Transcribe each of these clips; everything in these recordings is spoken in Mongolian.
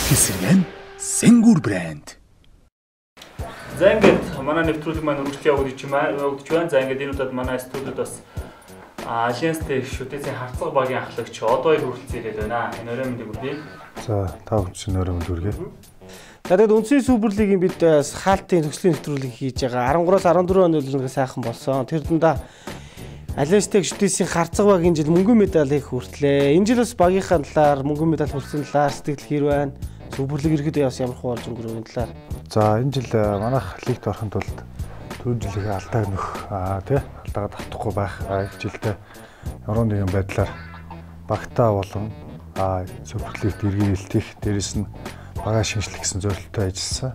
Бэлтгэл Сэнгүр брэнд. За ингээд манай нэвтрүүлэг маань үргэлжлүүлж явагдаж байна. За ингээд энэ удаад манай студид бас Альянстэй шүтээцийн харцаг багийн ахлагч одоо их хүрэлцэн ирээд байна. Энэ өрөө мэндийг хүргэе. За та бүхэн өрөө мэнд хүргэе. За тэгээд үндсийн суперлигийн бид хаалтын төгслийн нэвтрүүлэг хийж байгаа. 13-аас 14 оны үлрэнгээ сайхан болсон. Тэр дундаа Альянстэй шүтээцийн харцаг багийн жил мөнгөн медаль их хүртлээ. Энэ жил бас багийнхаа талаар мөнгөн медаль хүрсэн талаар сэтгэл хэр байна? Суперлиг ирэхэд бас ямар хуваалж өнгөрөв энэ талаар. За энэ жил манайх лигт орохын тулд түрүүн жилийн алдааг нөх тий алдаага давтахгүй байх их жилдээ ямар нэгэн байдлаар багтаа болон суперлигт эргэлтэх дээрэс нь бага шинжлэх гэсэн зорилттой ажилласан.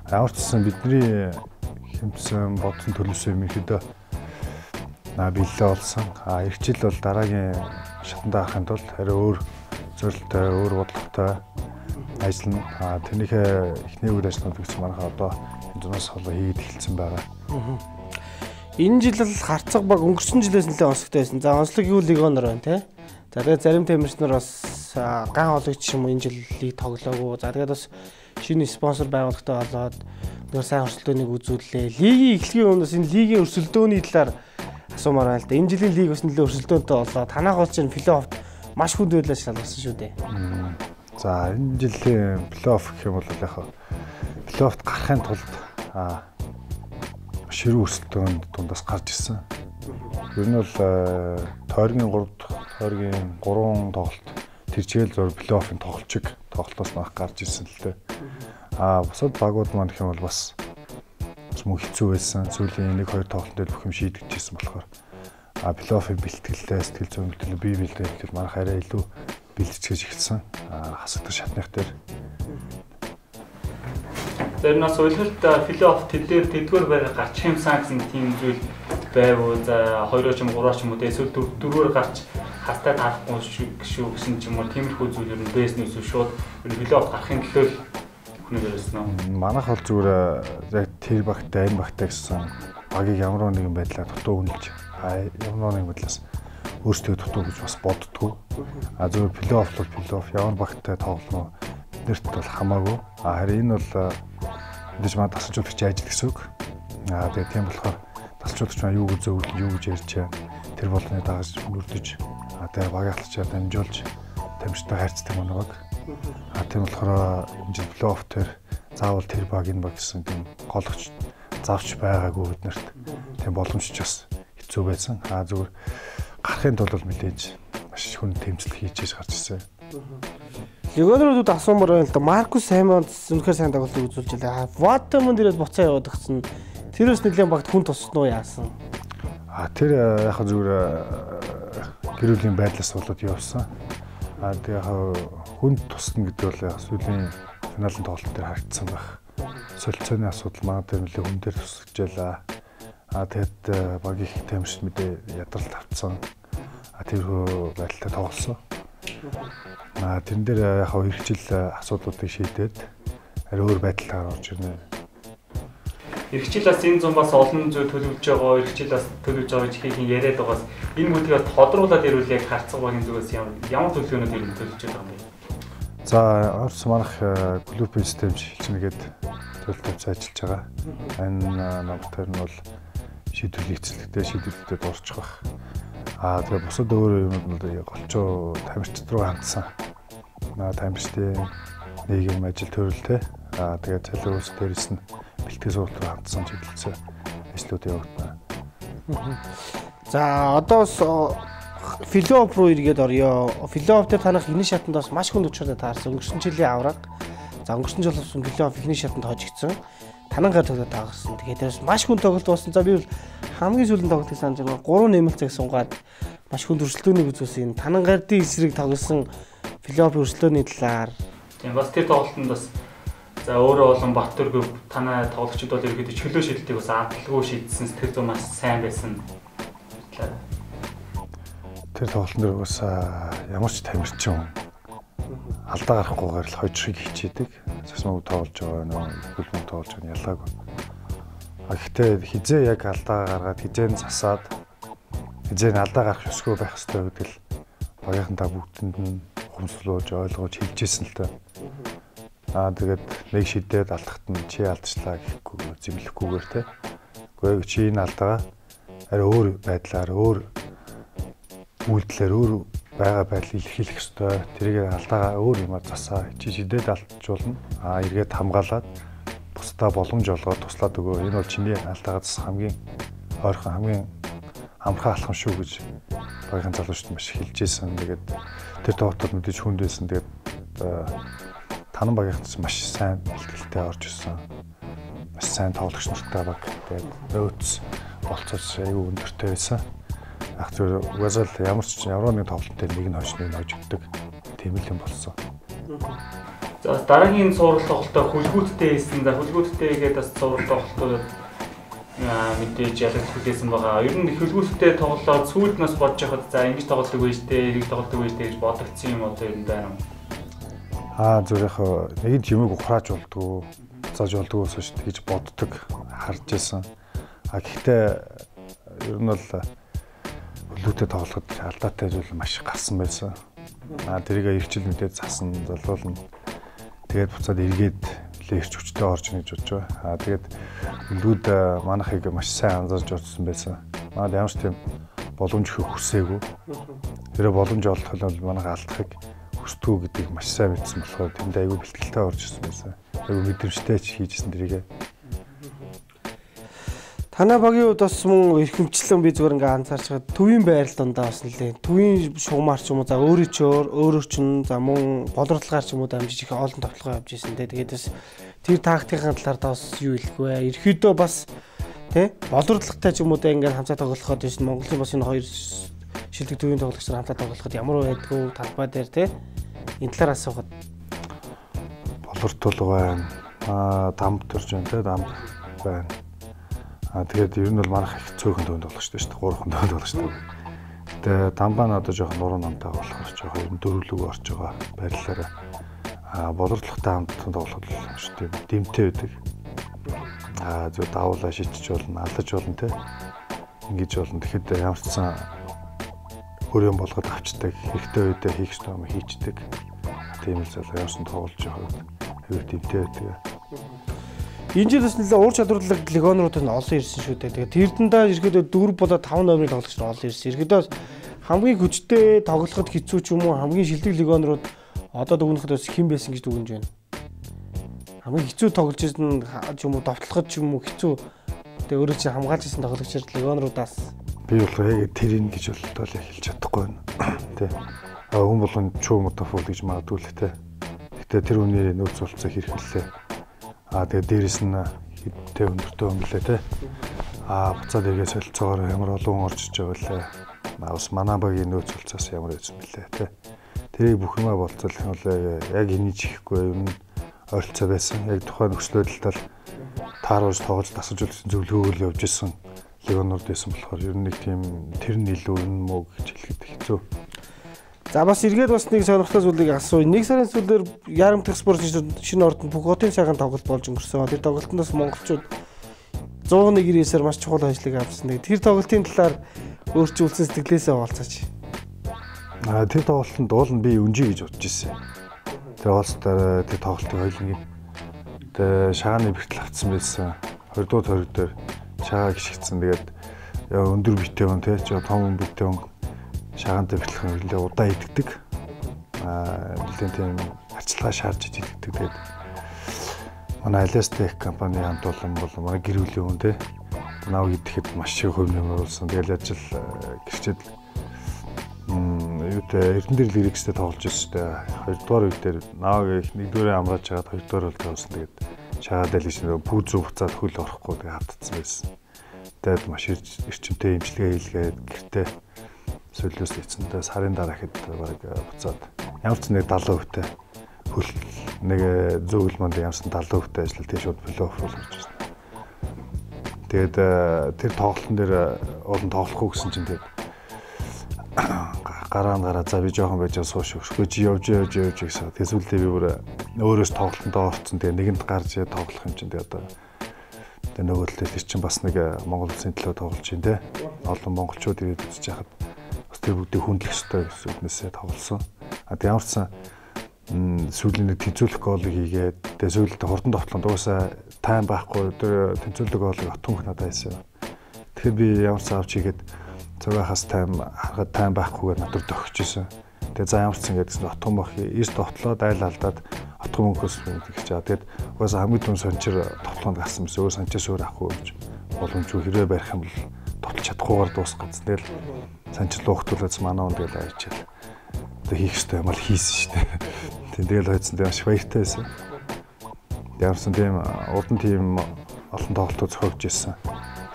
Ямар ч гэсэн бидний хэмжсэн бодсон төлөвсөн юм ихэд бэлээ болсон. Эх жил бол дараагийн шатанд авахын тулд арай өөр зорилттой, өөр бодлоготой ажиллана. Тэрнийхээ эхний үйл ажиллагааг гэсэн манайхаа одоо энэ зунаас холоо хийгээд эхэлсэн байгаа. Энэ жил л харцаг баг өнгөрсөн жилээс нэлээд онцлогтой байсан. За онцлог юу лигонор байна те. За тэгээд зарим тамирчнаар бас ган хологч юм энэ жил лиг тоглоогүй. За тэгээд бас шинэ спонсор байгууллагатай болоод нэг сайн өрсөлдөөнийг үзүүллээ. Лигийн эхлэхийн өмнөөс энэ лигийн өрсөлдөөний талаар асуумаар байна л да. Энэ жилийн лиг бас нэлээд өрсөлдөөнтэй болоо. Танах бол чинь плей-оффт маш хүнд байдлаар шалгарсан шүү дээ. За энэ жилийн плей-офф гэх юм бол яг плей-оффт гарахын тулд ширүү өрсөлдөөнд дундаас гарч ирсэн. Ер нь бол тойргийн 3 тоглолт тэрчээл зур плей-оффын тоглолтоос нах гарч ирсэн л дээ. Бусад багууд маань гэх юм бол бас мөн хэцүү байсан. Сүүлийн 1-2 тоглолтод бүх юм шийдэгдчихсэн болохоор плей-оффын бэлтгэлтэй сэтгэл зүйн бэлтгэл бие биедээ манайх арай илүү бэлтгэж эхэлсэн. Хасагдах шатных дээр. Зэрнээс уйлгалт плей-офф тэдгээр байраа гарч юмсан гэсэн тийм зүйл байв. За 2-оч юм 3-оч юм уу эсвэл 4-өөр гарч хастай таахгүй шүү гэсэн ч юм уу тиймэрхүү зүйл ер нь бэсний эсвэл шууд плей-офф гарахын төлөө хүн ярьсан нь. Манайх бол зүгээр яг тэр багтай энэ багтай гэсэн багийг ямар нэгэн байдлаар дутуу үнэлж ямар нэгэн байдлаас өөрсдөө дутуу гэж бас боддгоо. Зөвхөн плей-офф бол плей-офф ямар багтай тоглоно биднэрт бол хамаагүй. Харин энэ бол мэдээж маа тасалжуулагч ажил гэсэн үг. Тэгээд тийм болохоор тасалжуулагч маа юу гэж зөвлөн юу гэж ярьж тэр болгоны дагаж мөрдөж тэгээд багийн ахлагчаар дамжуулж тамирчтай хайрцдаг манай баг. Тийм болохоор энэ жил плей-офф төр заавал тэр баг энэ баг гэсэн тийм гологч завч байгаагүй биднэрт. Тийм боломжч бас хэцүү байсан. Зүгээр гарахын тулд мэдээж маш хүн тэмцэл хийж гарч ирсэн. Лигонорууд асуумаар байна л да. Маркус Саймонс үнэхээр сайн тоглолтыг үзүүлж байлаа. Ватамонд ирээд буцаа яваад гисэн. Тэрөөс нэлээд багт хүн туссноо яасан. Тэр яг зүгээр гэрүүлийн байдлаас болоод явсан. Тэгээ хүн тусна гэдэг бол яг сүүлийн финалийн тоглолт дээр харагдсан байх. Солилцооны асуудал магадгүй нэлээд хүн дээр тусгаж байлаа. Тэгэд багийн тамирчид мэдээ ядралт авцсан. Тэр байдалтай тоглосон. Тэн дээр яг их жил асуудлуудыг шийдээд арай өөр байдлаар орж ирнэ. Ирэх жил бас энэ зам бас олон зүйл төлөвлөж байгаа, ирэх жил бас төлөвлөж байгаа чихийн яриад байгаас энэ бүдгийг тодруулаад ирвэл яг харцаг багийн зүгээс ямар төлөвлөгөөнүүд ирнэ төлөвлөж байгаа юм бэ? За орс манах клубын систем шилжмэгээд төлөвлөж ажиллаж байгаа. Энэ намтар нь бол шийдвэрлэгдэлтэй дуурчих байх. Тэгээ бусад өөр юмуд нь голчоо тамирчид руу хандсан. Тамирчдын нийгэм ажил төрөлтэй. Тэгээ цалин үйлс дээрээс нь бэлтгэл сургалт руу хандсан чиглэлцээ ажлууд явагдана. За одоо бас плей-офф руу эргээд орё. Плей-офф дээр танах эхний шатанд бас маш хүнд учиртай таарсан. Өнгөрсөн жилийн авраг. За өнгөрсөн жил болсон плей-офф эхний шатанд хожигдсон. Танангаар тоглоод таарсан. Тэгээд тэрс маш хүнд тоглолт болсон. За би бол хамгийн сүүлийн тоглолтыг санаж байгаа 3 нэмэлт цаг сунгаад маш хүнд өрсөлдөөнийг үзүүлсэн. Танангардын эсрэг тоглосон плей-офф өрсөлдөөний талаар. Тийм бас тэр тоглолтод бас за өөрөө болон Баттөргөө танай тоглогчид бол ерөөдөө чөлөө шийдэлтийг бас атлгүй шийдсэн. Тэр зам маш сайн байсан. Тэр тоглолтын дээр бас ямар ч тамирчин алдаа гарахгүйгээр л хожихыг хичээдэг. Засмаг тоглож байгаа нөө хөлбөмбөг тоглож байгаа ялгаагүй. Гэхдээ хизээ яг алдаа гаргаад хизээ засаад хизээ алдаа гарах ёсгүй байх хэрэгтэй гэдэг л багийнхантаа бүгдэнд нь ухамсарлуулж ойлгож хэлжсэн л та. Тэгээд нэг шидээд алдахад нь чи алдчихлаа гэхгүй зэмлэхгүйгээр те. Гэхдээ чи энэ алдаагаа арай өөр байдлаар өөр үйлдэлээр өөр байгаа байдлыг илэрхийлэх ёстой. Тэрийг алдаагаа өөр юмар засаа. Чи шидээд алдчихулна. Эргээд хамгаалаад бусдаа боломж олгоод туслаад өгөө. Энэ бол чиний алдаагаас хамгийн ойрхон хамгийн амархан алхам шүү гэж багийн залуучууд маш хэлж ирсэн. Тэгээд тэр тоотод мэдээж хүнд байсан. Тэгээд танан багийнхан маш сайн бэлтгэлтэй орж ирсэн. Маш сайн тоглогч нартай баг. Тэгээд нөөц болцооч аюу өндөртэй байсан. Ах зөв угаасаа ямар нэг тоглолтын нэг нь хожныг хожигддаг тийм л юм болсон. За дараагийн цуврал тоглолтоо хөлгүүдтэй хийсэн. За хөлгүүдтэйгээд бас цуврал тоглолтууд мэдээж ялгаж хүлээсэн байгаа. Ер нь хөлгүүдтэй тоглолоо сүйд нас бодож яхад за ингэж тоглолтог байж тээ, эрэг тоглолтог байж тээ гэж бодогдсон юм одоо ер нь байна уу? Зөв яг нэг юмыг ухрааж болдгоо, зааж болдгоо гэж тэгж боддог харж байсан. Гэхдээ ер нь бол хөлгүүдтэй тоглоход алдаатай зүйл маш гарсан байсан. Тэрийг эргчил мэдээд засан залуулна. Тэгээд буцаад эргээд ирч хүчтэй орж ийн гэж бодож байгаа. Тэгээд хөлгүүд манайхыг маш сайн анзаарч орсон байсан. Манайд ямар ч тийм боломж хүсээгүй. Тэр боломж олдох нь манайх алдахыг хүсдэг гэдгийг маш сайн мэдсэн болохоор тэнд аягүй бэлтгэлтэй орж ирсэн байсан. Аягүй мэдрэмжтэй ч хийжсэн тэрийг. Танай багийн хувьд бас мөн эрхэмчлэн би зүгээр ингээ анзаарч байгаа төвийн байрал дундаа бас нэлээ. Төвийн шугамар ч юм уу за өөрөөр чинь за мөн боловсролгаар ч юм уу дамжиж их олон тоглолгоо явж ирсэн те. Тэгээд бас тэр тактикийн талаар да бас юу хэлэх вэ? Ерхийдөө бас те боловсролтой ч юм уу да ингээ хамтаа тоглоход байсан Монголын бас энэ хоёр шилдэг төвийн тоглогчдоор хамтаа тоглоход ямар байдгүй талбай дээр те. Энэ талаар асуухад боловсрол байна. Дамд төрж байна те дамд байна. Тэгээд ер нь бол манайх их цөөхөн төвөнд тоглож шүү дээ. 3хан төвөнд тоглож шүү дээ. Тэгээд дамбаа нь одоо жоохон нуруу намтаа болохоор жоохон ер нь дөрвөлөг орж байгаа байрлалаараа боловсролтой хамт тоглоход шүү дээ. Дэмтэй байдаг. Зөв давуулаа шийдэж болно, алдаж болно те. Ингэж болно. Тэгэхэд ямар ч сан өөр юм болгоод авчдаг. Хэрэгтэй үедээ хийх ёстой юм хийчдэг. Тийм л залуу явсан тоглож байгаа. Хэвээр дэмтэй байдаг. Энэ жил бас нэлээ уур чадварлаг легионрууд нь олон ирсэн шүү дээ. Тэгээд Эрдэнэдээ ирэхэд 4 болоо 5 номерын тоглогч нар олон ирсэн. Ирэхэд хамгийн хүчтэй тоглоход хэцүү ч юм уу хамгийн шилдэг легионрууд одоо дүгнэхэд бас хэн байсан гэж дүгнэж байна. Хамгийн хэцүү тоглож ирсэн ч юм уу довтлоход ч юм уу хэцүү. Тэгээд өөрөө чи хамгаалж ирсэн тоглогчид легионруудаас би бол яг тэрийг гэж болтол хэлж чадахгүй байна. Тэ. Хүн болгон чуу мутафул гэж магадгүй л тэ. Гэтэ тэр үний нөөц болцоо хэрхэллээ. Тэгээд дээрэс нь хэдтэй өндөртэй өнгөлөө те. Буцаад эргээ солилцоогоор ямар олон орж иж байгаа лээ. Бас манай багийн нөөц болцоос ямар байсан бэлээ те. Тэрийг бүх юмаа болцол яг энийг чихгүй юм ойролцоо байсан. Яг тухайн нөхцөл байдалд тааруулж тоглож тасалж үлдсэн зөвлөгөөгөл явж исэн легионууд байсан болохоор ер нь нэг тийм тэр нь илүү юм уу гэж хэлэхэд хэцүү. За бас эргээд бас нэг сонирхолтой зүйлийг асууя. Нэг сарын сүүлээр Ярамтх спорт шинэ ордонд Бүготын сайхан тоглолт болж өнгөрсөн. Тэр тоглолтоос монголчууд 101-ээр маш чухал ажлыг авсан. Тэр тоглолтын талаар өөрчлөлтсөн сэтгэлээсээ хуваалцаач. Тэр тоглолтод уул нь би өнжий гэж бодож ирсэн. Тэр хоолцоор тэр тоглолтыг хоёулангийн тэр шагааны бэртэл авцсан байсан. 20 дугаар хориг дээр шагаа гიშгдсэн. Тэгээд өндөр битэй хүн те том битэй хүн шагаантай бэлтгэн нэлээ удаа идэгдэг. Нэлээд тийм арчилгаа шаарж идэгдэг. Тэгээд манай Алестек компани хамт олон бол манай гэр бүлийн хүн те нав идэхэд маш их хөв нэмэрлсэн. Тэгээд ажил гэрчэд Эрдэнэ лирикстэй тоглож байсан шүү дээ. 2 дугаар үе дээр наваг их 1-р амрааж хагаад 2 дугаар бол тавьсан. Тэгээд шагаад л гэж пүүз буцаад хөл орохгүй тэгээд хатцсан байсан. Тэгээд маш эрчимтэй имчилгээ хийлгээд гэртээ солиос эцэндээ сарын дараа хэд баг буцаад ямар ч нэг 70% хөл нэг зөвлөл манд ямарсан 70% ажиллал тийм шууд плей-офф болж байна. Тэгээд тэр тоглолтын дээр олон тоглохгүй гэсэн чинь тэгээд гараа за би жоохон байж сууш өгөхгүй чи явж гэсэн. Тэгээд сүлдээ би бүр өөрөөс тоглолтондоо орцсон. Тэгээд нэгэнд гарч тоглох юм чинь тэгээд одоо нөгөө талд тэр чинь бас нэг Монгол улсын төлөө тоглож байна те. Олон монголчууд ирээд үзэж байхад бас тэр бүгдийг хүндлэх ёстой гэсэн үгнээсээ тоглосон. Тэгээд ямар ч сан сүүлийн нэг тэнцвэрлэх гоолыг хийгээд тэгээ сүүлдээ хурдан тоглоом дуусаа тайм байхгүй тэр тэнцвэрлэх гоолыг отгонх надад байсан. Тэгэхээр би ямар ч авч хийгээд цагаахаас тайм харахад тайм байхгүйгээр надад төгсөж исэн. Тэгээ за ямар ч ингэ гэсэн отгон бах эрт тоглоод айл алдаад отгон мөнгөөс гэж чаа. Тэгээд угаасаа хамгийн түн сончир тоглоонд гарсан байсан. Өөр санчаас өөр авахгүй гэж боломжгүй хэрвээ барих юм бол тоглож чадахгүйгээр дуусгацсан. Тэгэл санчил луухтуулаад манай он тэгэл авчиал. Одоо хийх ёстой юм бол хийсэн шүү дээ. Тэгэл хойцсон дээр маш баяртай байсан. Ямарсан тийм урдан тийм олон тоглолтууд зохиогдож ирсэн.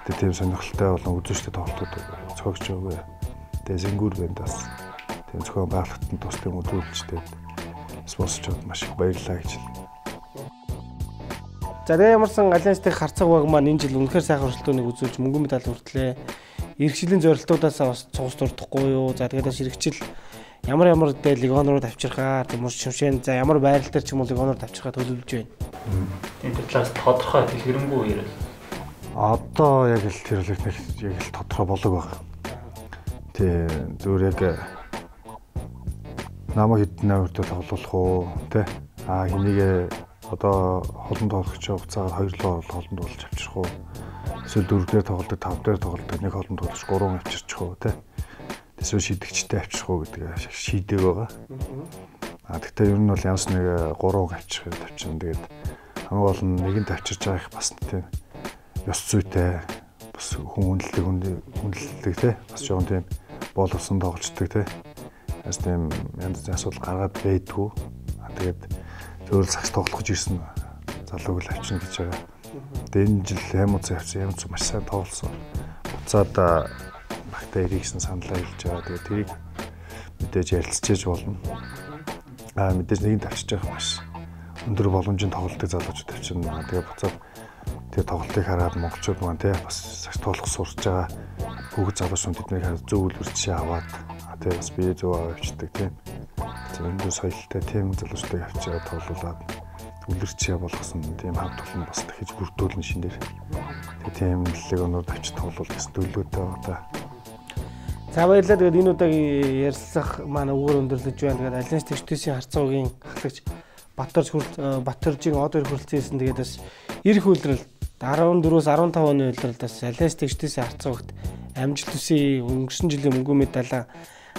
Тэгээ тийм сонирхолтой болон үзүүштэй тоглолтууд зохиогдож өгөө. Тэгээ Сэнгүүр бэнд бас тийм зохион байгуулалтанд тустай үзүүлэлттэй спонсорчууд маш их баярлалаа гэж. За тэгээ ямарсан Альянстай харцаг баг маань энэ жил үнэхээр сайхан өрсөлдөөнийг үзүүлж мөнгөн медаль хүртлээ. Иргэжлийн зорилтуудаас бас цугс дурдахгүй юу? За тэгээд бас иргэжил ямар дээр легоноор авчирхаа, тийм үс шимшэн за ямар байрал дээр ч юм уу легоноор авчирхаа төлөвлөж байна. Тийм талаас тодорхой хэлхэрэнгүй ярил. Одоо яг л тэр л яг л тодорхой болог байна. Тэ зүгээр яг намайг хэдэн авирт тоглох уу тэ хэнийг одоо холонд тоглох хугацаагаар 2 лоо холонд болж авчрах уу эсвэл 4 дээр тоглолдог 5 дээр тоглолдог нэг холонд болж 3 авчирчих уу тэ эсвэл шидэгчтэй авчрах уу гэдэг шийдэг байгаа. Тэгтээ ер нь бол ямс нэг 3 авчрах тавьчихна. Тэгээд хамгийн гол нь нэгэнд авчирч байгаа их бас тийм ёс зүйтэй бас хүндлэлтэй тэ бас жоон тийм боловсон тоглолцдог тэ бас тийм янз бүрийн асуудал гаргаад байдгүй. Тэгээд зөвхөн цагт тоглох гэж ирсэн залууг л авчирна гэж байгаа. Тэгээд энэ жил Хэмуц авсан Хэмуц маш сайн тоглосон. Буцаад багтаа иргэсэн саналаа хэлж байгаа. Тэгээд тэрийг мэдээж ярилцчихэж болно. Мэдээж нэгэнд авчирч байгаа маш өндөр боломжийн тоглолтыг залуучууд авчирна. Тэгээд буцаад тэр тоглолтыг хараад монголчууд маань тий бас цагт тоглох сурч байгаа хүүхэд залуучууд тэднийг хараад зөв үлгэр жишээ аваад тэгээд бас бие зөв авчирдаг тийм. Өндөр соёлтой тийм залуучуудыг авчираад тоглуулад үлгэрчээ болгосон тийм хав тулан бас дахиж бүрдүүлэн шинээр тийм легоноор авчиж тоглуул гэсэн төлөвлөгөөтэй байна та. За баярлалаа. Тэгээд энэ удаагийн ярилцлах маань өгөр өндөрлөж байна. Тэгээд Альянс төвчтөөсийн харцаагийн ахлагч Батөржийн од хоёр хүрэлцээсэн. Тэгээд бас ирэх үйлрэл 14-өөс 15 оны үйлрэлд бас Альянс төвчтөөсийн харцаагт амжилт төсөө өнгөрсөн жилийн мөнгөн медаль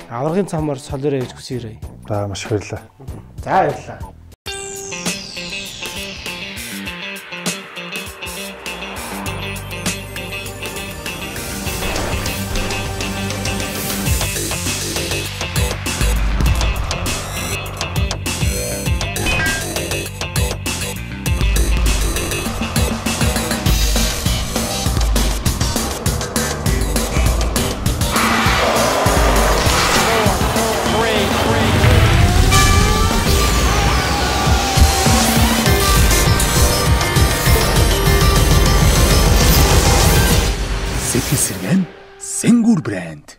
аврагын цамаар солиорой гэж хүсээрэй. За маш баярлалаа. За баярлалаа. Сэнгүүр брэнд